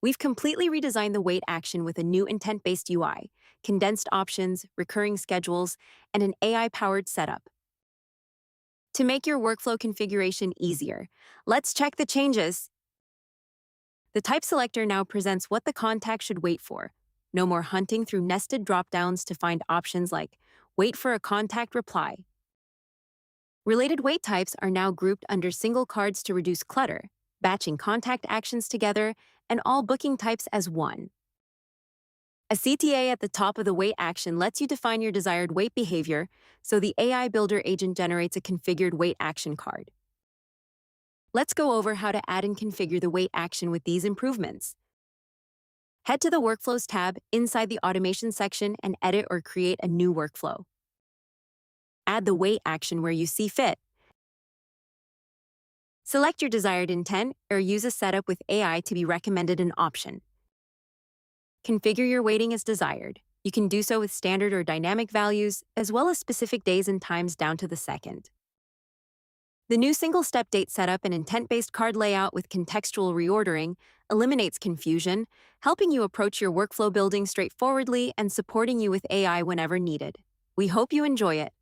We've completely redesigned the wait action with a new intent-based UI, condensed options, recurring schedules, and an AI-powered setup. To make your workflow configuration easier, let's check the changes. The type selector now presents what the contact should wait for. No more hunting through nested dropdowns to find options like wait for a contact reply. Related wait types are now grouped under single cards to reduce clutter, batching contact actions together and all booking types as one. A CTA at the top of the wait action lets you define your desired wait behavior, so the AI Builder agent generates a configured wait action card. Let's go over how to add and configure the wait action with these improvements. Head to the Workflows tab inside the Automation section and edit or create a new workflow. Add the wait action where you see fit. Select your desired intent or use a setup with AI to be recommended an option. Configure your waiting as desired. You can do so with standard or dynamic values, as well as specific days and times down to the second. The new single-step date setup and intent-based card layout with contextual reordering eliminates confusion, helping you approach your workflow building straightforwardly and supporting you with AI whenever needed. We hope you enjoy it.